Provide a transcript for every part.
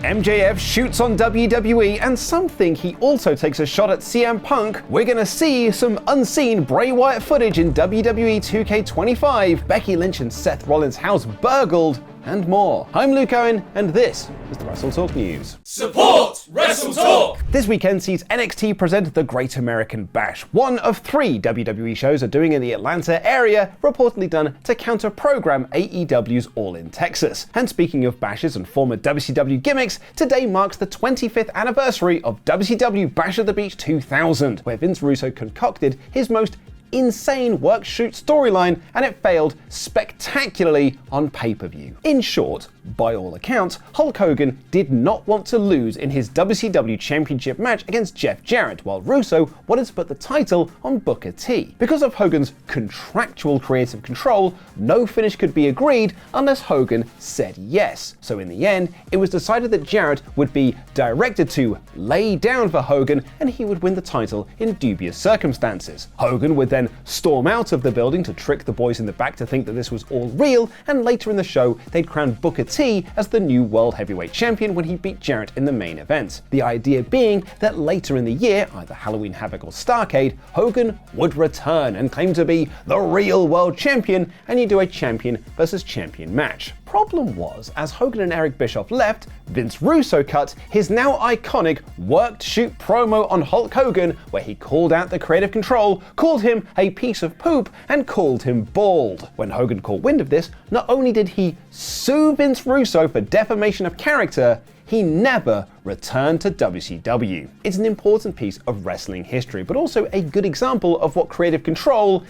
MJF shoots on WWE, and some think he also takes a shot at CM Punk. We're gonna see some unseen Bray Wyatt footage in WWE 2K25, Becky Lynch and Seth Rollins' house burgled, and more. I'm Luke Owen, and this is the WrestleTalk News. Support WrestleTalk! This weekend sees NXT present the Great American Bash, one of 3 WWE shows are doing in the Atlanta area, reportedly done to counter-program AEW's All in Texas. And speaking of bashes and former WCW gimmicks, today marks the 25th anniversary of WCW Bash at the Beach 2000, where Vince Russo concocted his most insane work-shoot storyline, and it failed spectacularly on pay-per-view. In short, by all accounts, Hulk Hogan did not want to lose in his WCW Championship match against Jeff Jarrett, while Russo wanted to put the title on Booker T. Because of Hogan's contractual creative control, no finish could be agreed unless Hogan said yes. So in the end, it was decided that Jarrett would be directed to lay down for Hogan, and he would win the title in dubious circumstances. Hogan would then storm out of the building to trick the boys in the back to think that this was all real, and later in the show, they'd crown Booker T as the new World Heavyweight Champion when he beat Jarrett in the main event. The idea being that later in the year, either Halloween Havoc or Starrcade, Hogan would return and claim to be the real World Champion, and you do a champion versus champion match. Problem was, as Hogan and Eric Bischoff left, Vince Russo cut his now iconic worked-shoot promo on Hulk Hogan, where he called out the creative control, called him a piece of poop, and called him bald. When Hogan caught wind of this, not only did he sue Vince Russo for defamation of character, he never returned to WCW. It's an important piece of wrestling history, but also a good example of what creative control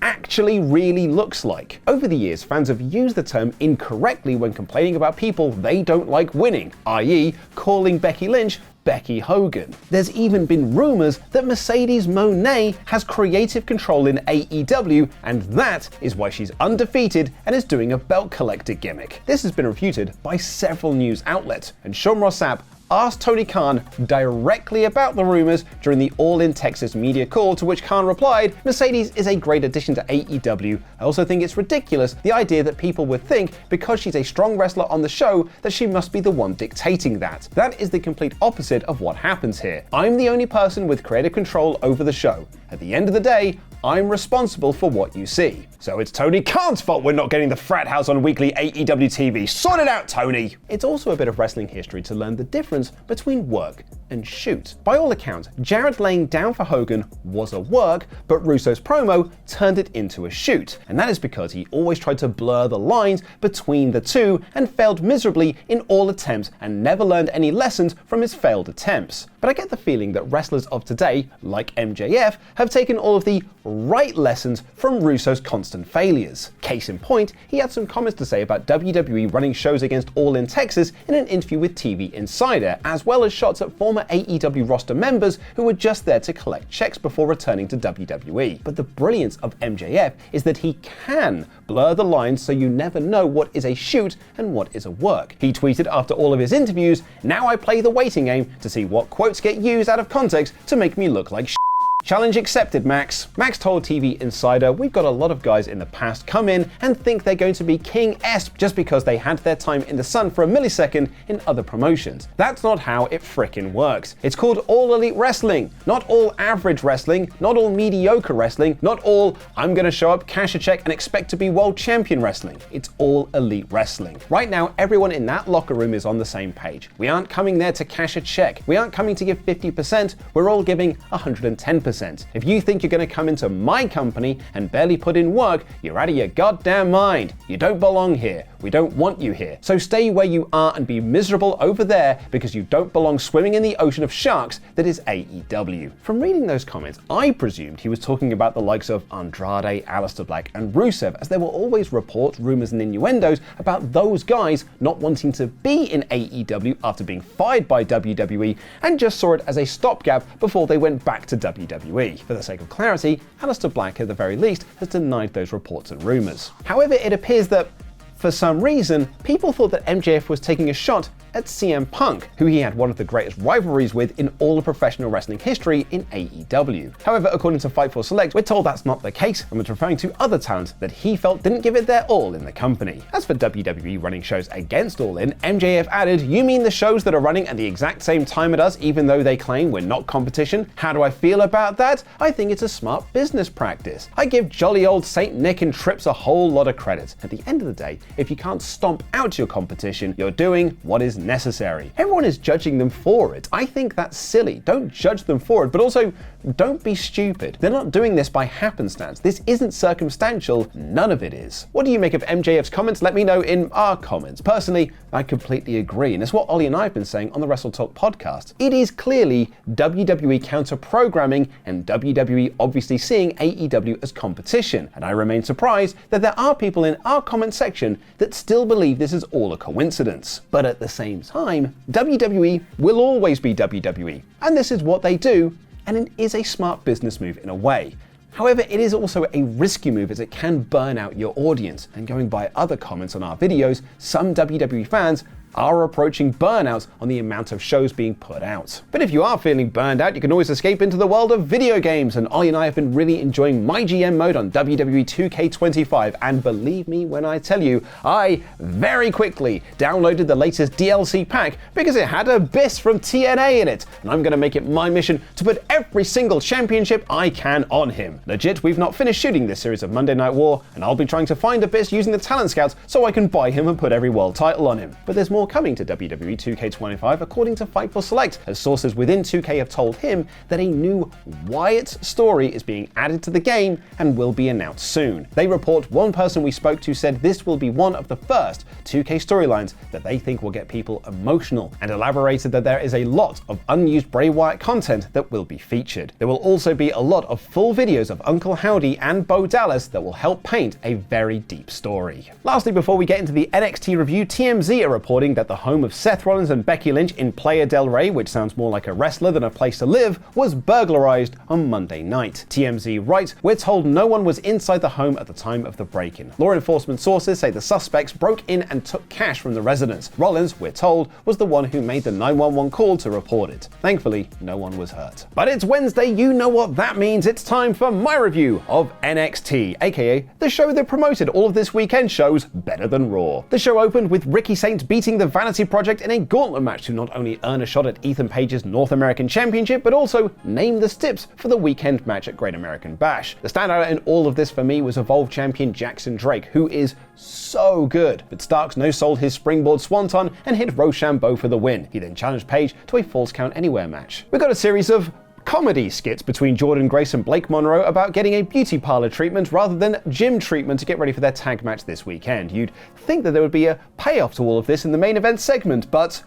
actually really looks like. Over the years, fans have used the term incorrectly when complaining about people they don't like winning, i.e. calling Becky Lynch Becky Hogan. There's even been rumors that Mercedes Mone has creative control in AEW, and that is why she's undefeated and is doing a belt collector gimmick. This has been refuted by several news outlets, and Sean Ross Sapp asked Tony Khan directly about the rumors during the All in Texas media call, to which Khan replied, "Mercedes is a great addition to AEW. I also think it's ridiculous, the idea that people would think because she's a strong wrestler on the show that she must be the one dictating that. That is the complete opposite of what happens here. I'm the only person with creative control over the show. At the end of the day, I'm responsible for what you see." So it's Tony Khan's fault we're not getting the frat house on weekly AEW TV. Sort it out, Tony! It's also a bit of wrestling history to learn the difference between work and shoot. By all accounts, Jarrett laying down for Hogan was a work, but Russo's promo turned it into a shoot. And that is because he always tried to blur the lines between the two and failed miserably in all attempts and never learned any lessons from his failed attempts. But I get the feeling that wrestlers of today, like MJF, have taken all of the right lessons from Russo's constant failures. Case in point, he had some comments to say about WWE running shows against All in Texas in an interview with TV Insider, as well as shots at former AEW roster members who were just there to collect checks before returning to WWE. But the brilliance of MJF is that he can blur the lines so you never know what is a shoot and what is a work. He tweeted after all of his interviews, "Now I play the waiting game to see what quotes get used out of context to make me look like shit. Challenge accepted, Max." Max told TV Insider, "We've got a lot of guys in the past come in and think they're going to be King S just because they had their time in the sun for a millisecond in other promotions. That's not how it frickin' works. It's called All Elite Wrestling, not all average wrestling, not all mediocre wrestling, not all I'm gonna show up, cash a check and expect to be world champion wrestling. It's all elite wrestling." Right now, everyone in that locker room is on the same page. We aren't coming there to cash a check. We aren't coming to give 50%, we're all giving 110%. If you think you're going to come into my company and barely put in work, you're out of your goddamn mind. You don't belong here. We don't want you here. So stay where you are and be miserable over there because you don't belong swimming in the ocean of sharks that is AEW. From reading those comments, I presumed he was talking about the likes of Andrade, Aleister Black, and Rusev, as there were always reports, rumors, and innuendos about those guys not wanting to be in AEW after being fired by WWE and just saw it as a stopgap before they went back to WWE. For the sake of clarity, Aleister Black at the very least has denied those reports and rumors. However, it appears that for some reason, people thought that MJF was taking a shot at CM Punk, who he had one of the greatest rivalries with in all of professional wrestling history in AEW. However, according to Fightful Select, we're told that's not the case and was referring to other talent that he felt didn't give it their all in the company. As for WWE running shows against All In, MJF added, "You mean the shows that are running at the exact same time as us even though they claim we're not competition? How do I feel about that? I think it's a smart business practice. I give jolly old Saint Nick and Trips a whole lot of credit. At the end of the day, if you can't stomp out your competition, you're doing what is necessary. Everyone is judging them for it. I think that's silly. Don't judge them for it, but also don't be stupid. They're not doing this by happenstance. This isn't circumstantial. None of it is." What do you make of MJF's comments? Let me know in our comments. Personally, I completely agree, and it's what Ollie and I have been saying on the WrestleTalk podcast. It is clearly WWE counter-programming and WWE obviously seeing AEW as competition, and I remain surprised that there are people in our comment section that still believe this is all a coincidence. But at the same time, WWE will always be WWE, and this is what they do, and it is a smart business move in a way. However, it is also a risky move as it can burn out your audience, and going by other comments on our videos, some WWE fans are approaching burnouts on the amount of shows being put out. But if you are feeling burned out, you can always escape into the world of video games, and Ollie and I have been really enjoying my GM mode on WWE 2K25, and believe me when I tell you, I very quickly downloaded the latest DLC pack because it had Abyss from TNA in it, and I'm going to make it my mission to put every single championship I can on him. Legit, we've not finished shooting this series of Monday Night War, and I'll be trying to find Abyss using the talent scouts so I can buy him and put every world title on him. But there's more coming to WWE 2K25 according to Fightful Select, as sources within 2K have told him that a new Wyatt story is being added to the game and will be announced soon. They report one person we spoke to said this will be one of the first 2K storylines that they think will get people emotional, and elaborated that there is a lot of unused Bray Wyatt content that will be featured. There will also be a lot of full videos of Uncle Howdy and Bo Dallas that will help paint a very deep story. Lastly, before we get into the NXT review, TMZ are reporting that the home of Seth Rollins and Becky Lynch in Playa del Rey, which sounds more like a wrestler than a place to live, was burglarized on Monday night. TMZ writes, "We're told no one was inside the home at the time of the break-in. Law enforcement sources say the suspects broke in and took cash from the residence. Rollins, we're told, was the one who made the 911 call to report it. Thankfully, no one was hurt." But it's Wednesday, you know what that means. It's time for my review of NXT, aka the show that promoted all of this weekend's shows better than Raw. The show opened with Ricky Saints beating the Vanity Project in a gauntlet match to not only earn a shot at Ethan Page's North American Championship, but also name the Stips for the weekend match at Great American Bash. The standout in all of this for me was Evolve champion Jackson Drake, who is so good, but Starks no-sold his springboard swanton and hit Rochambeau for the win. He then challenged Page to a Falls Count Anywhere match. We got a series of comedy skits between Jordan Grace and Blake Monroe about getting a beauty parlor treatment rather than gym treatment to get ready for their tag match this weekend. You'd think that there would be a payoff to all of this in the main event segment, but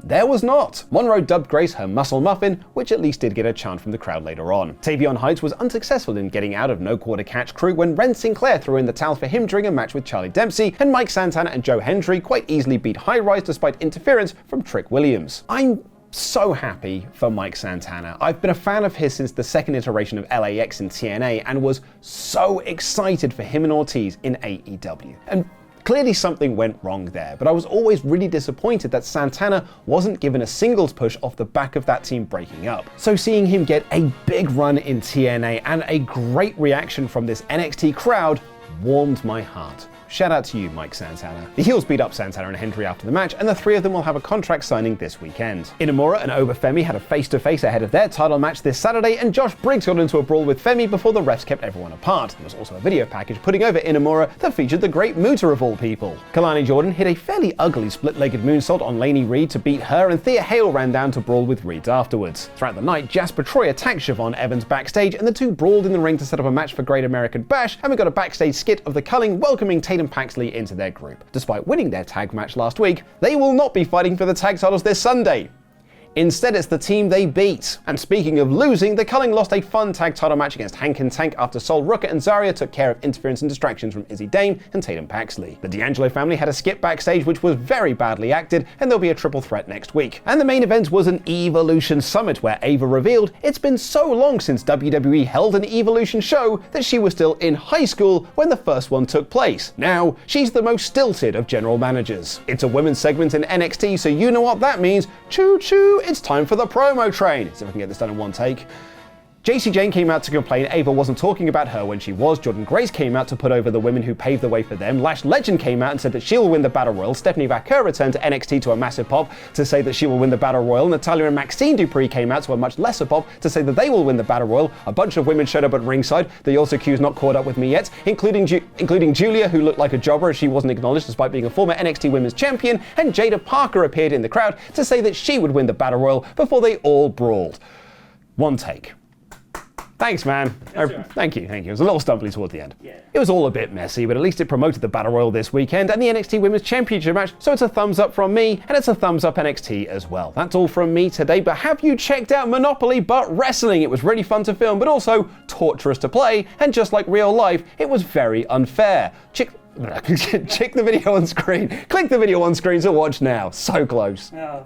there was not. Monroe dubbed Grace her muscle muffin, which at least did get a chant from the crowd later on. Tavion Heights was unsuccessful in getting out of no quarter catch crew when Ren Sinclair threw in the towel for him during a match with Charlie Dempsey, and Mike Santana and Joe Hendry quite easily beat High Rise despite interference from Trick Williams. I'm so happy for Mike Santana. I've been a fan of his since the second iteration of LAX in TNA and was so excited for him and Ortiz in AEW. And clearly something went wrong there, but I was always really disappointed that Santana wasn't given a singles push off the back of that team breaking up. So seeing him get a big run in TNA and a great reaction from this NXT crowd warmed my heart. Shout out to you, Mike Santana. The heels beat up Santana and Hendry after the match, and the three of them will have a contract signing this weekend. Inamura and Obafemi had a face-to-face ahead of their title match this Saturday, and Josh Briggs got into a brawl with Femi before the refs kept everyone apart. There was also a video package putting over Inamura that featured the Great Muta of all people. Kalani Jordan hit a fairly ugly split-legged moonsault on Lainey Reed to beat her, and Thea Hale ran down to brawl with Reed afterwards. Throughout the night, Jasper Troy attacked Siobhan Evans backstage, and the two brawled in the ring to set up a match for Great American Bash, and we got a backstage skit of the Culling welcoming Tatum Paxley into their group. Despite winning their tag match last week, they will not be fighting for the tag titles this Sunday. Instead, it's the team they beat. And speaking of losing, the Culling lost a fun tag title match against Hank and Tank after Sol Rucker and Zarya took care of interference and distractions from Izzy Dame and Tatum Paxley. The D'Angelo family had a skip backstage which was very badly acted, and there'll be a triple threat next week. And the main event was an Evolution Summit where Ava revealed it's been so long since WWE held an Evolution show that she was still in high school when the first one took place. Now, she's the most stilted of general managers. It's a women's segment in NXT, so you know what that means. Choo choo, it's time for the promo train. See if I can get this done in one take. JC Jane came out to complain Ava wasn't talking about her when she was. Jordan Grace came out to put over the women who paved the way for them. Lash Legend came out and said that she'll win the Battle Royal. Stephanie Vaquer returned to NXT to a massive pop to say that she will win the Battle Royal. Natalia and Maxine Dupree came out to a much lesser pop to say that they will win the Battle Royal. A bunch of women showed up at ringside. They also accused not caught up with me yet, including Julia, who looked like a jobber as she wasn't acknowledged despite being a former NXT Women's Champion, and Jada Parker appeared in the crowd to say that she would win the Battle Royal before they all brawled. One take. Thanks, man. Thank you. It was a little stumbly toward the end. Yeah. It was all a bit messy, but at least it promoted the Battle Royal this weekend and the NXT Women's Championship match, so it's a thumbs up from me, and it's a thumbs up NXT as well. That's all from me today, but have you checked out Monopoly Butt Wrestling? It was really fun to film, but also torturous to play, and just like real life, it was very unfair. Check the video on screen. Click the video on screen to watch now. So close. Oh.